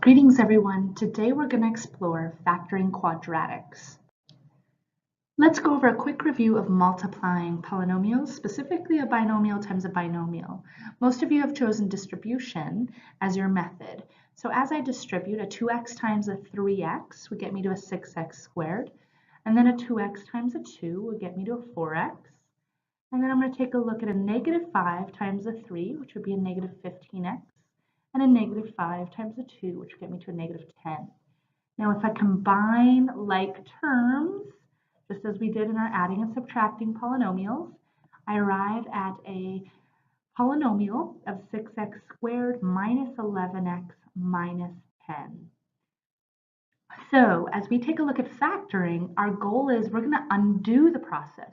Greetings everyone. Today we're going to explore factoring quadratics. Let's go over a quick review of multiplying polynomials, specifically a binomial times a binomial. Most of you have chosen distribution as your method. So as I distribute, a 2x times a 3x would get me to a 6x squared. And then a 2x times a 2 would get me to a 4x. And then I'm going to take a look at a negative 5 times a 3, which would be a negative 15x. And a negative 5 times a 2, which would get me to a negative 10. Now, if I combine like terms, just as we did in our adding and subtracting polynomials, I arrive at a polynomial of 6x squared minus 11x minus 10. So, as we take a look at factoring, our goal is we're going to undo the process.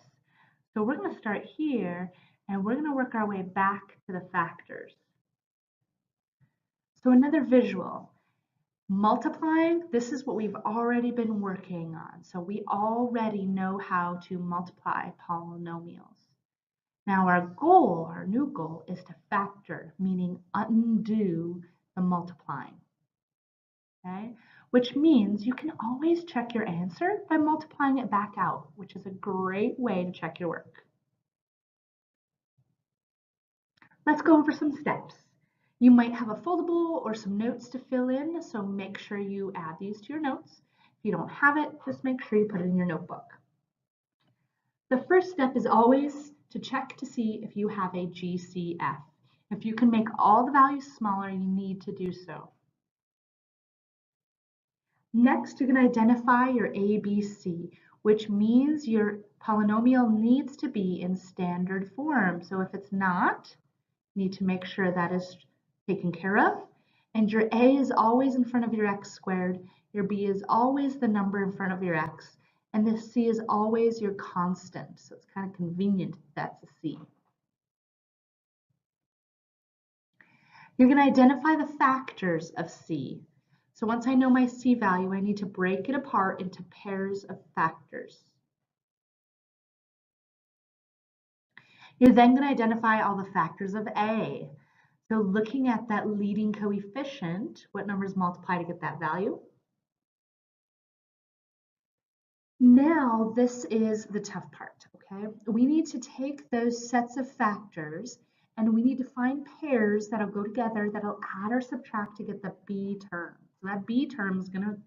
So we're going to start here, and we're going to work our way back to the factors. So another visual, multiplying, this is what we've already been working on. So we already know how to multiply polynomials. Now our new goal is to factor, meaning undo the multiplying. Okay? Which means you can always check your answer by multiplying it back out, which is a great way to check your work. Let's go over some steps. You might have a foldable or some notes to fill in, so make sure you add these to your notes. If you don't have it, just make sure you put it in your notebook. The first step is always to check to see if you have a GCF. If you can make all the values smaller, you need to do so. Next, you're going to identify your ABC, which means your polynomial needs to be in standard form. So if it's not, you need to make sure that is taken care of, and your a is always in front of your x squared, your b is always the number in front of your x, and the c is always your constant, so it's kind of convenient if that's a c. You're going to identify the factors of c. So once I know my c value, I need to break it apart into pairs of factors. You're then going to identify all the factors of a. So looking at that leading coefficient, what numbers multiply to get that value? Now this is the tough part, okay? We need to take those sets of factors and we need to find pairs that'll go together that'll add or subtract to get the b term. So that b term is going to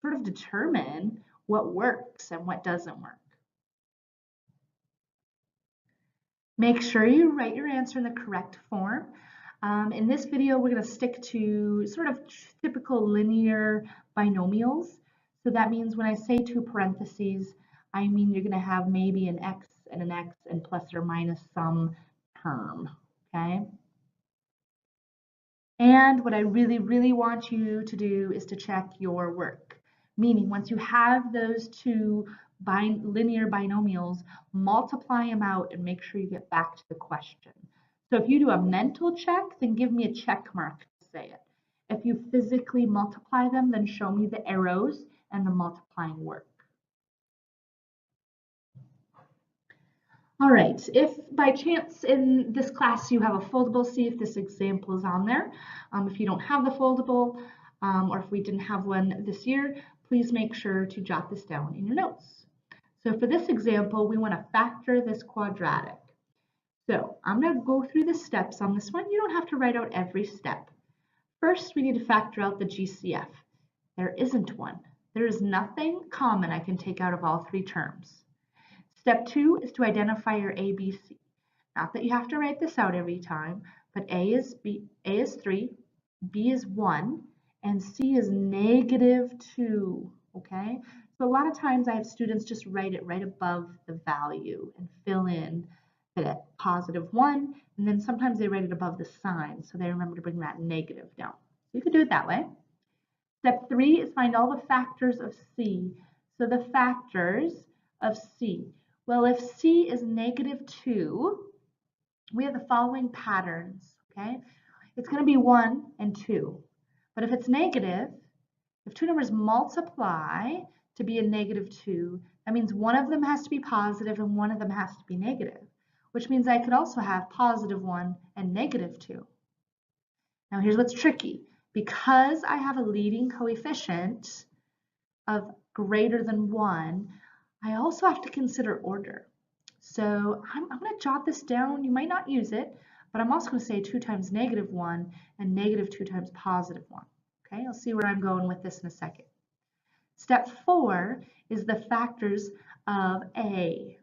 sort of determine what works and what doesn't work. Make sure you write your answer in the correct form. In this video, we're going to stick to sort of typical linear binomials. So that means when I say two parentheses, I mean you're going to have maybe an x and plus or minus some term, okay? And what I really, really want you to do is to check your work. Meaning once you have those two linear binomials, multiply them out and make sure you get back to the question. So if you do a mental check, then give me a check mark to say it. If you physically multiply them, then show me the arrows and the multiplying work. All right, if by chance in this class you have a foldable, see if this example is on there. If you don't have the foldable, or if we didn't have one this year, please make sure to jot this down in your notes. So for this example, we want to factor this quadratic. So I'm going to go through the steps on this one. You don't have to write out every step. First, we need to factor out the GCF. There isn't one. There is nothing common I can take out of all three terms. Step 2 is to identify your ABC. Not that you have to write this out every time, but A is 3, B is 1, and C is negative 2, okay? So a lot of times I have students just write it right above the value and fill in the positive 1, and then sometimes they write it above the sign, so they remember to bring that negative down. You can do it that way. Step 3 is find all the factors of C. So the factors of C. Well, if C is negative 2, we have the following patterns, okay? It's going to be 1 and 2. But if it's negative, if two numbers multiply to be a negative 2, that means one of them has to be positive and one of them has to be negative, which means I could also have positive 1 and negative 2. Now here's what's tricky. because I have a leading coefficient of greater than 1, I also have to consider order. So I'm going to jot this down. You might not use it, but I'm also going to say 2 times negative 1 and negative 2 times positive 1. Okay, I'll see where I'm going with this in a second. Step 4 is the factors of A.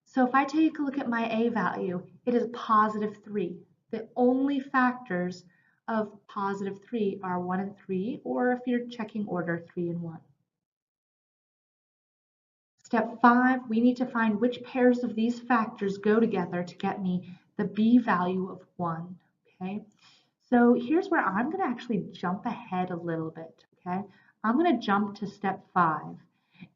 So if I take a look at my A value, it is positive 3. The only factors of positive 3 are 1 and 3, or if you're checking order, 3 and 1. Step 5, we need to find which pairs of these factors go together to get me the B value of 1. Okay, so here's where I'm going to actually jump ahead a little bit. Okay, I'm going to jump to step 5,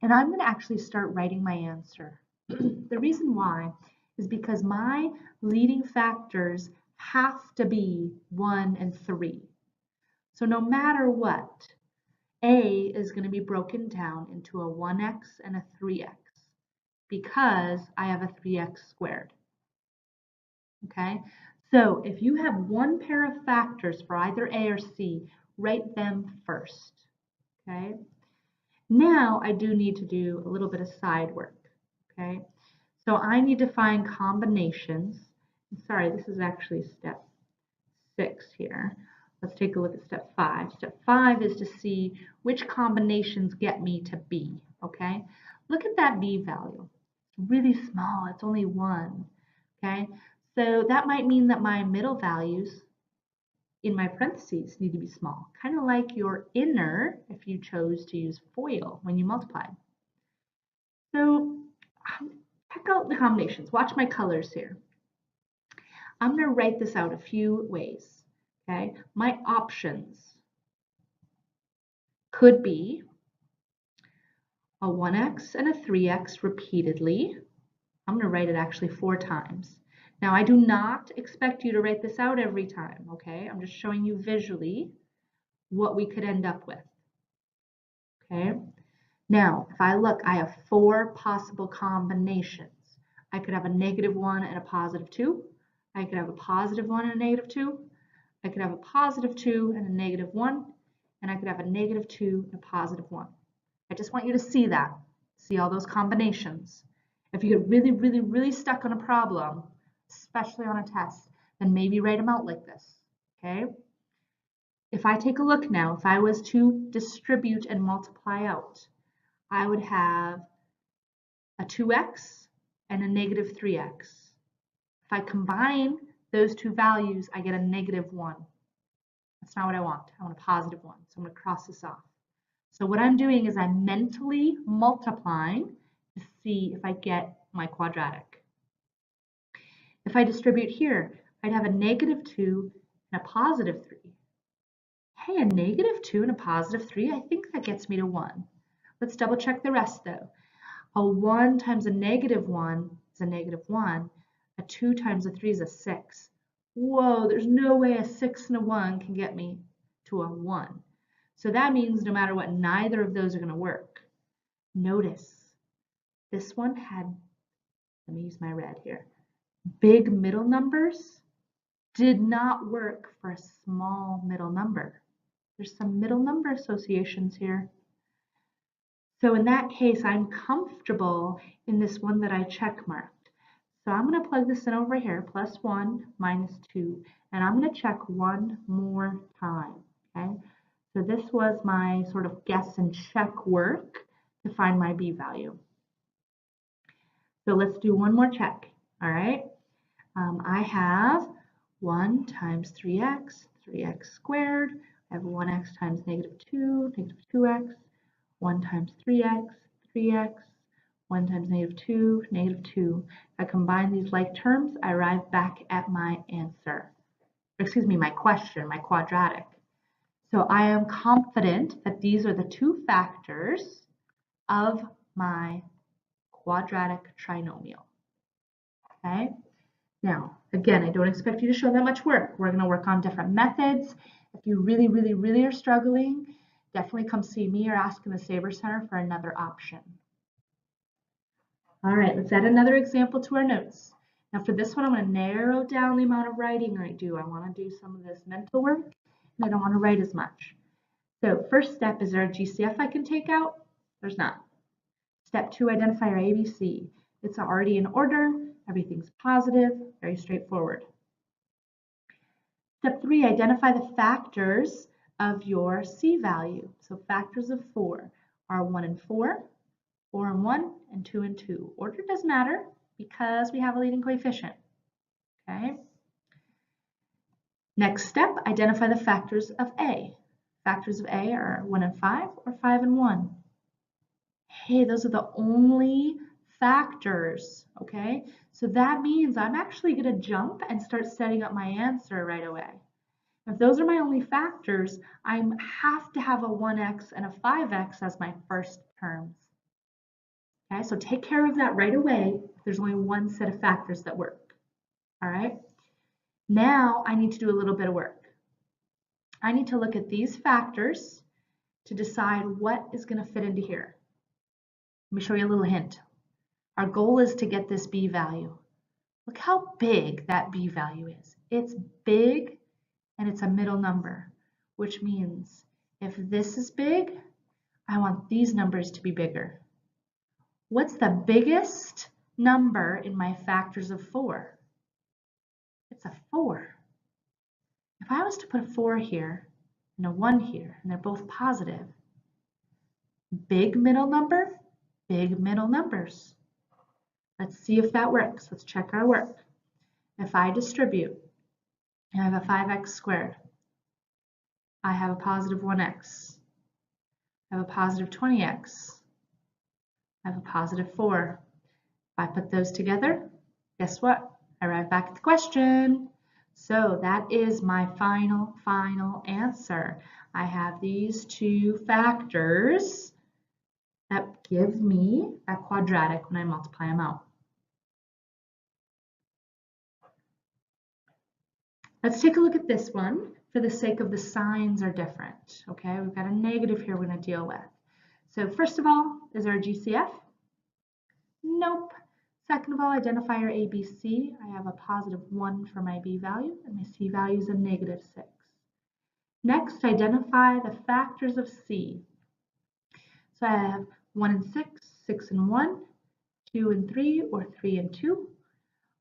and I'm going to actually start writing my answer. The reason why is because my leading factors have to be 1 and 3. So no matter what, A is going to be broken down into a 1x and a 3x because I have a 3x squared. Okay, so if you have one pair of factors for either A or C, write them first. Okay, now I do need to do a little bit of side work. Okay, so I need to find combinations. Sorry, this is actually step 6 here. Let's take a look at step 5. Step 5 is to see which combinations get me to B. Okay, look at that B value. It's really small. It's only 1. Okay, so that might mean that my middle values in my parentheses need to be small, kind of like your inner if you chose to use FOIL when you multiply. So check out the combinations. Watch my colors here. I'm going to write this out a few ways. Okay, my options could be a 1x and a 3x repeatedly. I'm going to write it actually 4 times. Now, I do not expect you to write this out every time, okay? I'm just showing you visually what we could end up with, okay? Now, if I look, I have 4 possible combinations. I could have a negative 1 and a positive 2. I could have a positive 1 and a negative 2. I could have a positive 2 and a negative 1. And I could have a negative 2 and a positive 1. I just want you to see that. See all those combinations. If you get really, really, really stuck on a problem, especially on a test, then maybe write them out like this, okay? If I take a look now, if I was to distribute and multiply out, I would have a 2x and a negative 3x. If I combine those two values, I get a negative 1. That's not what I want. I want a positive 1, so I'm going to cross this off. So what I'm doing is I'm mentally multiplying to see if I get my quadratic. If I distribute here, I'd have a negative 2 and a positive 3. Hey, a negative 2 and a positive 3, I think that gets me to 1. Let's double check the rest though. A 1 times a negative 1 is a negative 1. A 2 times a 3 is a 6. Whoa, there's no way a 6 and a 1 can get me to a 1. So that means no matter what, neither of those are going to work. Notice this one had, let me use my red here, big middle numbers did not work for a small middle number. There's some middle number associations here. So in that case, I'm comfortable in this one that I check marked. So I'm going to plug this in over here, plus 1 minus 2, and I'm going to check one more time, okay? So this was my sort of guess and check work to find my B value. So let's do one more check, all right? I have 1 times 3x, 3x squared. I have 1x times negative 2, negative 2x. 1 times 3x, 3x. 1 times negative 2, negative 2. If I combine these like terms, I arrive back at my answer. Excuse me, my question, my quadratic. So I am confident that these are the two factors of my quadratic trinomial. Okay? Now, again, I don't expect you to show that much work. We're going to work on different methods. If you really, really, really are struggling, definitely come see me or ask in the Saber Center for another option. All right, let's add another example to our notes. Now for this one, I'm going to narrow down the amount of writing I do. I want to do some of this mental work and I don't want to write as much. So first step, is there a GCF I can take out? There's not. Step 2, identify our ABC. It's already in order, everything's positive, very straightforward. Step 3, identify the factors of your C value. So factors of 4 are 1 and 4, 4 and 1, and 2 and 2. Order does matter because we have a leading coefficient. Okay. Next step, identify the factors of A. Factors of A are 1 and 5 or 5 and 1. Hey, those are the only factors, okay? So that means I'm actually going to jump and start setting up my answer right away. If those are my only factors, I have to have a 1x and a 5x as my first terms. Okay, so take care of that right away. There's only one set of factors that work. All right, now I need to do a little bit of work. I need to look at these factors to decide what is going to fit into here. Let me show you a little hint. Our goal is to get this b value. Look how big that b value is. It's big and it's a middle number, which means if this is big, I want these numbers to be bigger. What's the biggest number in my factors of 4? It's a 4. If I was to put a 4 here and a 1 here, and they're both positive, big middle number, big middle numbers. Let's see if that works. Let's check our work. If I distribute, I have a 5x squared. I have a positive 1x. I have a positive 20x. I have a positive 4. If I put those together, guess what? I arrive back at the question. So that is my final answer. I have these two factors that give me that quadratic when I multiply them out. Let's take a look at this one for the sake of the signs are different. Okay, we've got a negative here we're going to deal with. So first of all, is there a GCF? Nope. Second of all, identify your ABC. I have a positive 1 for my B value, and my C value is a negative 6. Next, identify the factors of C. So I have 1 and 6, 6 and 1, 2 and 3, or 3 and 2.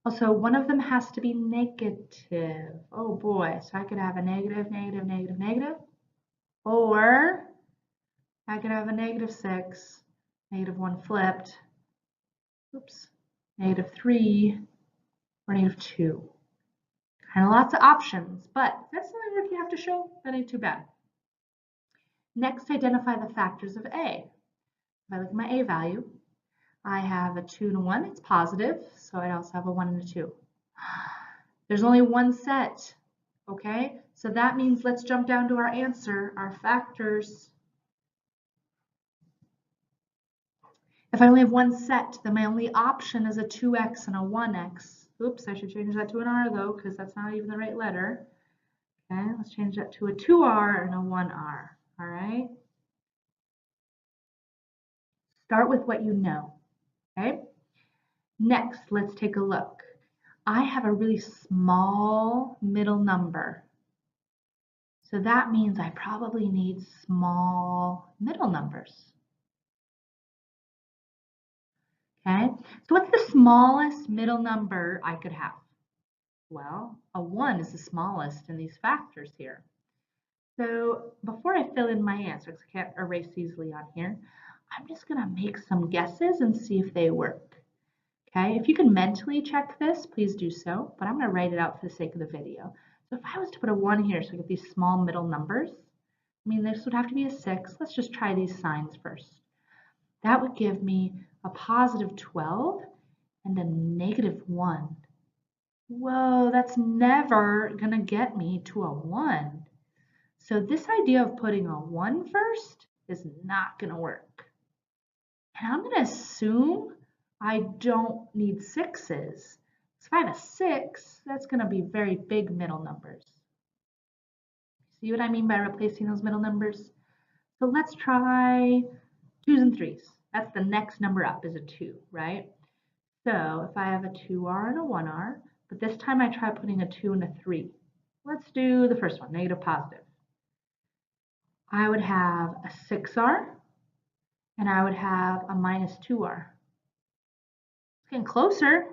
Also, one of them has to be negative. Oh boy, so I could have a negative, negative, negative, negative. Or I could have a negative 6, negative 1 flipped. Oops. Negative 3, or negative 2. Kind of lots of options, but that's the only work you have to show. That ain't too bad. Next, identify the factors of A. If I look at my A value, I have a 2 and a 1. It's positive, so I'd also have a 1 and a 2. There's only one set, okay? So that means let's jump down to our answer, our factors. If I only have one set, then my only option is a 2x and a 1x. Oops, I should change that to an R though, because that's not even the right letter. Okay, let's change that to a 2R and a 1R. All right. Start with what you know. Okay. Next, let's take a look. I have a really small middle number. So that means I probably need small middle numbers. Okay, so what's the smallest middle number I could have? Well, a 1 is the smallest in these factors here. So before I fill in my answer, because I can't erase easily on here, I'm just going to make some guesses and see if they work. Okay, if you can mentally check this, please do so, but I'm going to write it out for the sake of the video. So if I was to put a 1 here so I get these small middle numbers, I mean, this would have to be a 6. Let's just try these signs first. That would give me a positive 12 and a negative 1. Whoa, that's never going to get me to a 1. So this idea of putting a 1 first is not going to work. And I'm going to assume I don't need 6s. So if I have a 6, that's going to be very big middle numbers. See what I mean by replacing those middle numbers? So let's try 2s and 3s. That's the next number up is a 2, right? So if I have a 2R and a 1R, but this time I try putting a 2 and a 3. Let's do the first one, negative positive. I would have a 6r, and I would have a minus 2r. It's getting closer,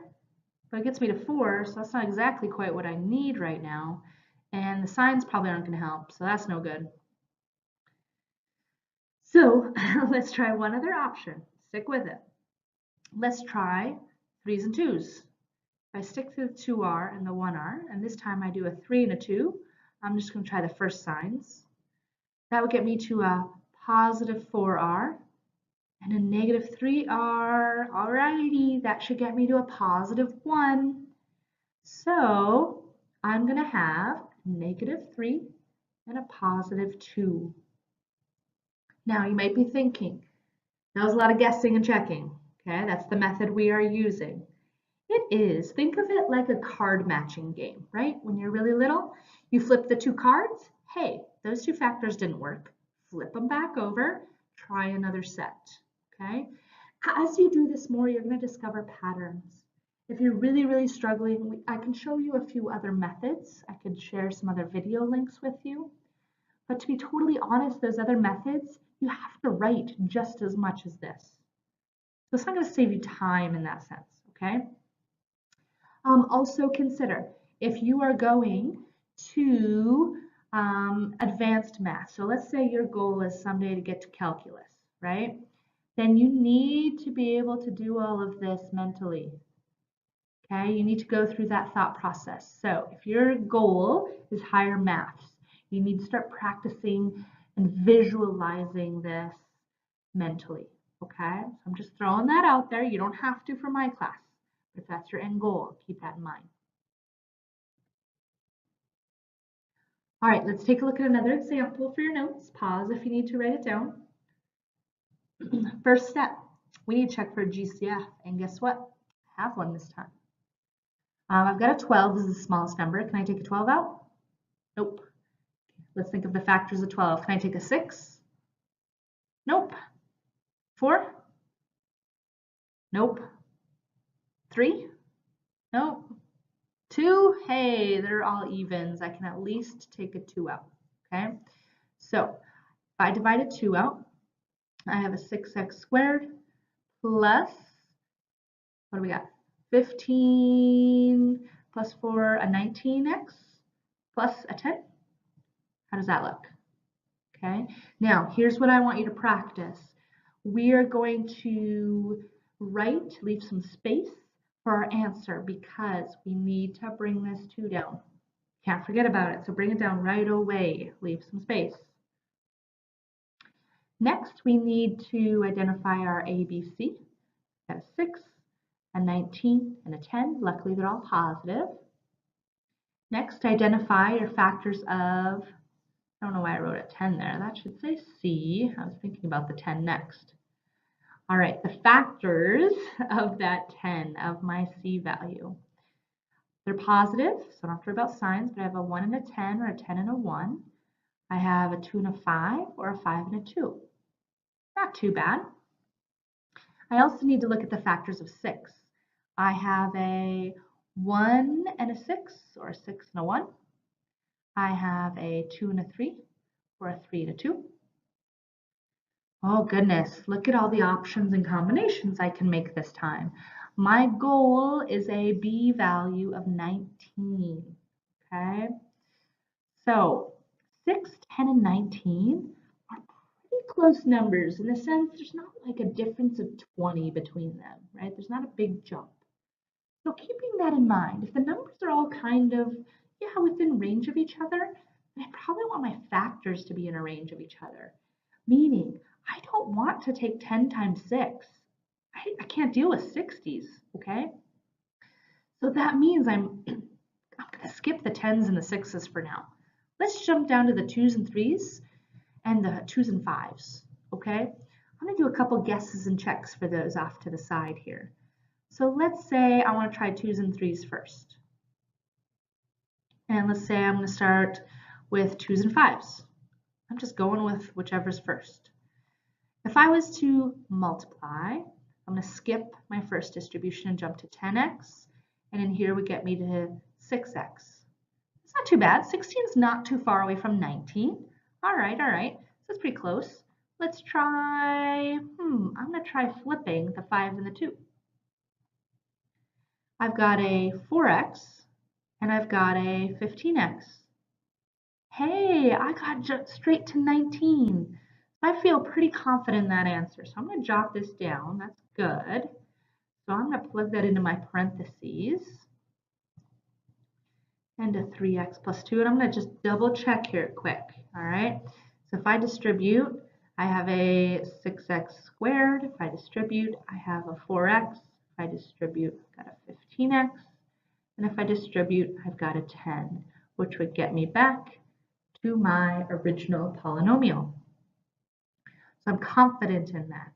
but it gets me to 4, so that's not exactly quite what I need right now. And the signs probably aren't going to help, so that's no good. So let's try one other option. Stick with it. Let's try 3's and 2's. If I stick to the 2r and the 1r, and this time I do a 3 and a 2, I'm just going to try the first signs. That would get me to a positive 4r and a negative 3r. Alrighty, that should get me to a positive 1. So I'm going to have negative 3 and a positive 2. Now you might be thinking, that was a lot of guessing and checking. Okay, that's the method we are using. It is. Think of it like a card matching game, right? When you're really little, you flip the 2 cards. Hey, those 2 factors didn't work. Flip them back over, try another set, okay? As you do this more, you're going to discover patterns. If you're really, really struggling, I can show you a few other methods. I could share some other video links with you. But to be totally honest, those other methods, you have to write just as much as this. So it's not going to save you time in that sense, okay? Also consider if you are going to advanced math. So let's say your goal is someday to get to calculus, right? Then you need to be able to do all of this mentally. Okay, you need to go through that thought process. So if your goal is higher maths, you need to start practicing and visualizing this mentally. Okay, so I'm just throwing that out there. You don't have to for my class, but if that's your end goal, keep that in mind. All right, let's take a look at another example for your notes. Pause if you need to write it down. First step, we need to check for a GCF, and guess what? I have one this time. I've got a 12, this is the smallest number. Can I take a 12 out? Nope. Let's think of the factors of 12. Can I take a 6? Nope. 4? Nope. 3? Nope. 2? Hey, they're all evens. I can at least take a 2 out, okay? So if I divided 2 out, I have a 6x squared plus, what do we got? 15 plus 4, a 19x plus a 10. How does that look? Okay, now here's what I want you to practice. We are going to leave some space for our answer because we need to bring this 2 down. Can't forget about it, so bring it down right away. Leave some space. Next, we need to identify our ABC. Got a 6, a 19, and a 10. Luckily, they're all positive. Next, identify your factors of, I don't know why I wrote a 10 there. That should say C. I was thinking about the 10 next. All right, the factors of that 10, of my C value. They're positive, so I don't have to worry about signs, but I have a 1 and a 10 or a 10 and a 1. I have a 2 and a 5 or a 5 and a 2. Not too bad. I also need to look at the factors of 6. I have a 1 and a 6 or a 6 and a 1. I have a 2 and a 3 or a 3 and a 2. Oh goodness, look at all the options and combinations I can make this time. My goal is a B value of 19, okay? So 6, 10, and 19 are pretty close numbers in the sense there's not like a difference of 20 between them, right? There's not a big jump. So keeping that in mind, if the numbers are all kind of, yeah, within range of each other, then I probably want my factors to be in a range of each other, meaning I don't want to take 10 times 6. I can't deal with 60s, okay? So that means I'm going to skip the 10s and the 6s for now. Let's jump down to the 2s and 3s and the 2s and 5s, okay? I'm going to do a couple guesses and checks for those off to the side here. So let's say I want to try 2s and 3s first. And let's say I'm going to start with 2s and 5s. I'm just going with whichever's first. If I was to multiply, I'm going to skip my first distribution and jump to 10x. And in here would get me to 6x. It's not too bad. 16 is not too far away from 19. All right. So That's pretty close. Let's try, I'm going to try flipping the 5 and the 2. I've got a 4x and I've got a 15x. Hey, I got straight to 19. I feel pretty confident in that answer. So I'm going to jot this down. That's good. So I'm going to plug that into my parentheses. And a 3x plus 2. And I'm going to just double check here quick. All right. So if I distribute, I have a 6x squared. If I distribute, I have a 4x. If I distribute, I've got a 15x. And if I distribute, I've got a 10, which would get me back to my original polynomial. So I'm confident in that.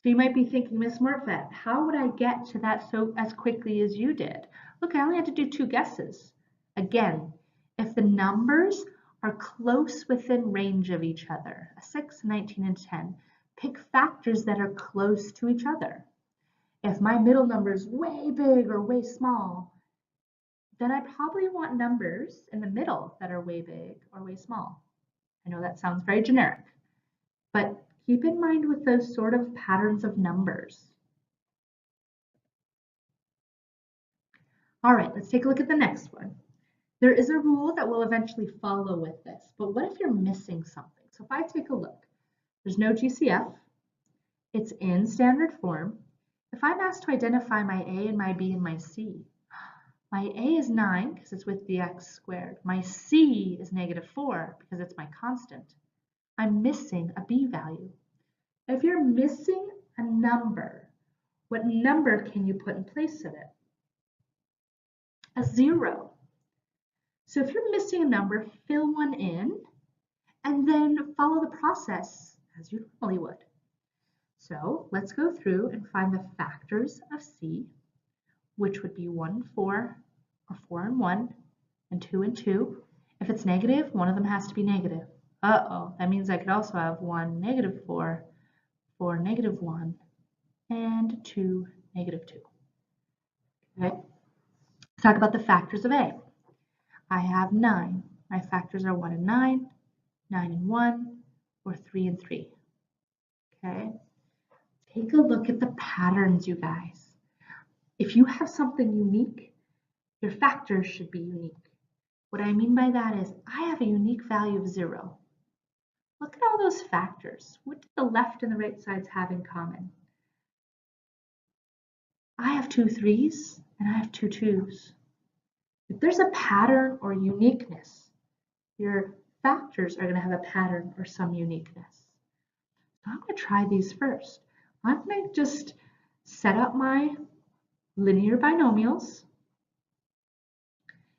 So you might be thinking, Ms. Morfett, how would I get to that as quickly as you did? Look, I only had to do 2 guesses. Again, if the numbers are close within range of each other, a 6, 19, and 10, pick factors that are close to each other. If my middle number is way big or way small, then I probably want numbers in the middle that are way big or way small. I know that sounds very generic, but keep in mind with those sort of patterns of numbers. All right, let's take a look at the next one. There is a rule that will eventually follow with this, but what if you're missing something? So if I take a look, there's no GCF, it's in standard form. If I'm asked to identify my A and my B and my C, my A is 9 because it's with the x squared. My C is -4 because it's my constant. I'm missing a B value. If you're missing a number, what number can you put in place of it? A 0. So if you're missing a number, fill one in and then follow the process as you normally would. So let's go through and find the factors of C, which would be 1 and 4, or 4 and 1, and 2 and 2. If it's negative, one of them has to be negative. Uh-oh, that means I could also have 1, -4, 4, -1, and 2, -2. Okay, let's talk about the factors of A. I have 9. My factors are 1 and 9, 9 and 1, or 3 and 3. Okay, take a look at the patterns, you guys. If you have something unique, your factors should be unique. What I mean by that is I have a unique value of 0. Look at all those factors. What do the left and the right sides have in common? I have 2 3s and I have 2 2s. If there's a pattern or uniqueness, your factors are going to have a pattern or some uniqueness. So I'm going to try these first. I'm going to just set up my linear binomials.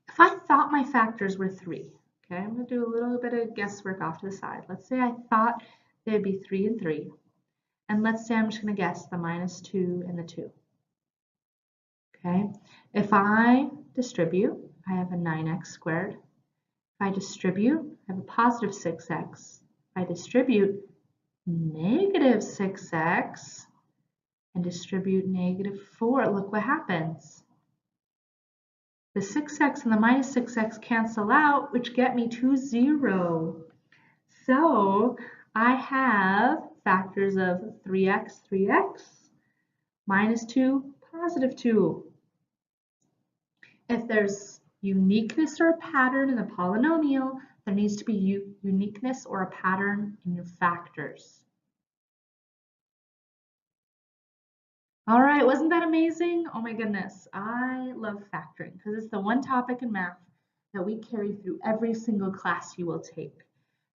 If I thought my factors were 3, okay, I'm going to do a little bit of guesswork off to the side. Let's say I thought they'd be 3 and 3. And let's say I'm just going to guess the -2 and the 2. Okay, if I distribute, I have a 9x squared. If I distribute, I have a positive 6x. If I distribute negative 6x and distribute -4, look what happens. The 6x and the -6x cancel out, which get me to 0. So I have factors of 3x, 3x, -2, +2. If there's uniqueness or a pattern in the polynomial, there needs to be uniqueness or a pattern in your factors. All right, wasn't that amazing? Oh my goodness, I love factoring because it's the one topic in math that we carry through every single class you will take.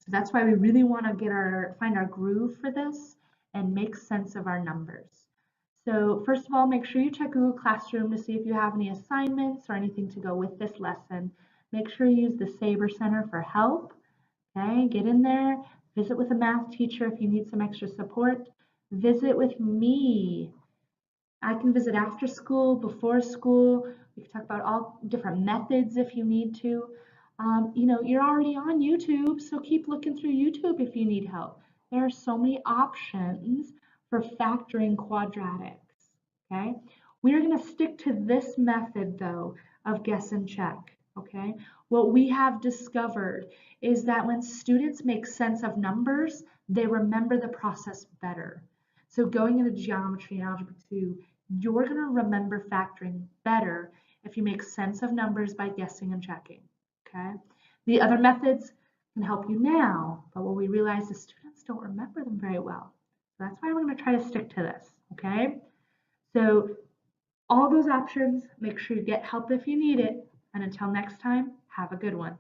So that's why we really want to find our groove for this and make sense of our numbers. So first of all, make sure you check Google Classroom to see if you have any assignments or anything to go with this lesson. Make sure you use the Sabre Center for help. Okay, get in there, visit with a math teacher if you need some extra support. Visit with me. I can visit after school, before school. We can talk about all different methods if you need to. You know, you're already on YouTube, so keep looking through YouTube if you need help. There are so many options for factoring quadratics, okay? We're going to stick to this method, though, of guess and check. okay? What we have discovered is that when students make sense of numbers, they remember the process better. So going into geometry and algebra 2, you're going to remember factoring better if you make sense of numbers by guessing and checking, okay? The other methods can help you now, but what we realize is students don't remember them very well. So that's why we're going to try to stick to this, okay? So all those options, make sure you get help if you need it, and until next time, have a good one.